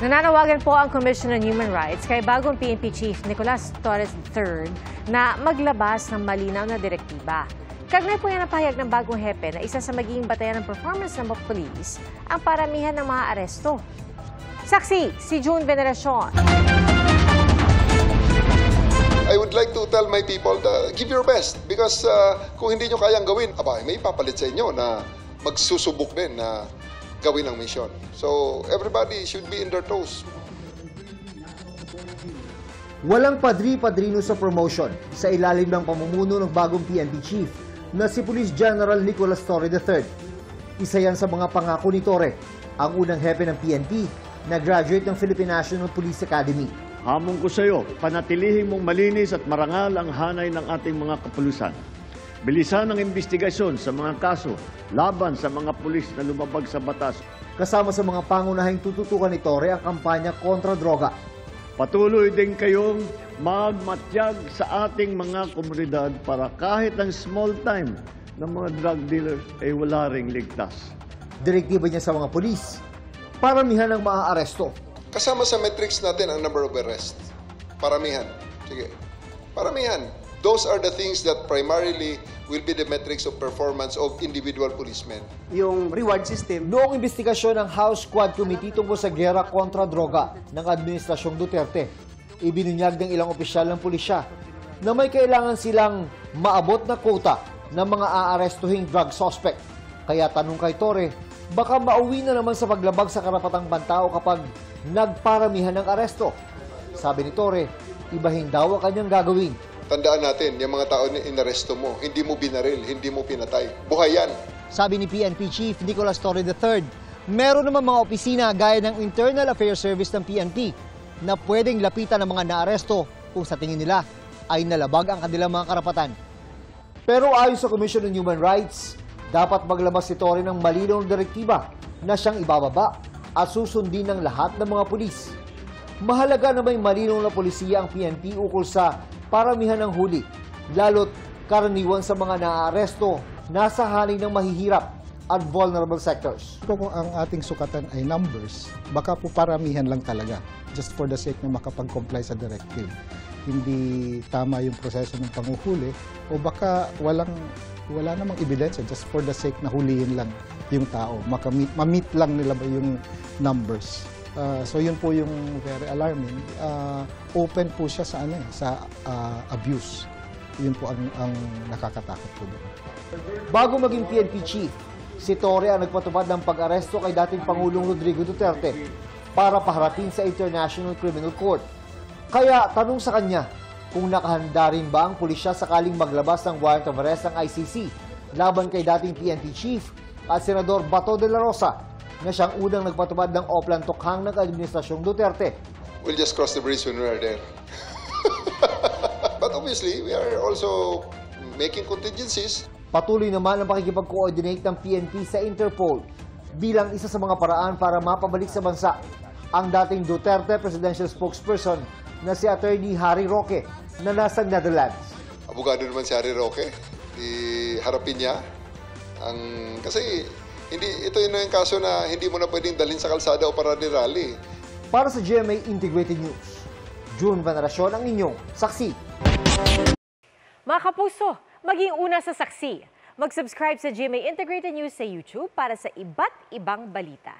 Nananawagan po ang Commission on Human Rights kay bagong PNP Chief Nicolas Torres III na maglabas ng malinaw na direktiba. Kagnay po yan ang pahayag ng bagong hepe na isa sa magiging batayan ng performance ng mga polis ang paramihan ng mga aresto. Saksi, si June Veneracion. I would like to tell my people to give your best because kung hindi nyo kayang gawin, may papalit sa inyo na magsusubok din na gawin ang mission. So, everybody should be in their toes. Walang padri-padrino sa promotion sa ilalim ng pamumuno ng bagong PNP Chief na si Police General Nicolas Torre III. Isa yan sa mga pangako ni Torre, ang unang hepe ng PNP na graduate ng Philippine National Police Academy. Hamon ko sa iyo, panatilihin mong malinis at marangal ang hanay ng ating mga kapulisan. Bilisan ang investigasyon sa mga kaso laban sa mga pulis na lumabag sa batas. Kasama sa mga pangunahing tututukan ni Torre ang kampanya kontra droga. Patuloy din kayong magmatyag sa ating mga komunidad para kahit ang small time ng mga drug dealers ay wala ring ligtas. Direktiba niya sa mga pulis, paramihan ang maaaresto. Kasama sa metrics natin ang number of arrests. Paramihan. Sige. Paramihan. Those are the things that primarily will be the metrics of performance of individual policemen. Yung reward system. Noong investigasyon ng House Quad Committee tungkol sa gera kontra droga ng Administrasyong Duterte, ibinunyag ng ilang opisyal ng pulisya na may kailangan silang maabot na quota ng mga aarestuhing drug suspect. Kaya tanong kay Torre, baka mauwi na naman sa paglabag sa karapatang bantao kapag nagparamihan ng aresto. Sabi ni Torre, ibahin daw ang kanyang gagawin. Tandaan natin, yung mga tao na inaresto mo, hindi mo binaril, hindi mo pinatay. Buhay yan. Sabi ni PNP Chief Nicolas Torre III, meron naman mga opisina gaya ng Internal Affairs Service ng PNP na pwedeng lapitan ng mga naaresto kung sa tingin nila ay nalabag ang kanilang mga karapatan. Pero ayon sa Commission on Human Rights, dapat maglabas si Torre ng malinaw na direktiba na siyang ibababa at susundin ng lahat ng mga pulis. Mahalaga na may malinaw na polisiya ang PNP ukol sa paramihan ng huli, lalo't karaniwan sa mga naaaresto nasa halin ng mahihirap at vulnerable sectors. Kung ang ating sukatan ay numbers, baka po paramihan lang talaga just for the sake na makapag-comply sa directive. Hindi tama yung proseso ng panguhuli o baka wala namang ebidensya just for the sake na hulihin lang yung tao. Ma-meet lang nila ba yung numbers. So yun po yung very alarming. Open po siya sa abuse. Yun po ang nakakatakot po doon. Bago maging PNP Chief, si Torre ang nagpatupad ng pag-aresto kay dating Pangulong Rodrigo Duterte para paharapin sa International Criminal Court. Kaya tanong sa kanya kung nakahanda rin ba ang pulisya sakaling maglabas ng warrant of arrest ng ICC laban kay dating PNP Chief at Senador Bato de la Rosa na siyang unang nagpatupad ng Oplan Tokhang ng Administrasyong Duterte. We'll just cross the bridge when we are there. But obviously, we are also making contingencies. Patuloy naman ang pakikipag-coordinate ng PNP sa Interpol bilang isa sa mga paraan para mapabalik sa bansa ang dating Duterte Presidential Spokesperson na si Attorney Harry Roque na nasa Netherlands. Abogado naman si Harry Roque. Harapin niya. Kasi ito yung kaso na hindi mo na pwedeng dalhin sa kalsada o para ni-rally. Para sa GMA Integrated News, June Veneracion ang inyong saksi. Mga kapuso, maging una sa saksi. Mag-subscribe sa GMA Integrated News sa YouTube para sa iba't ibang balita.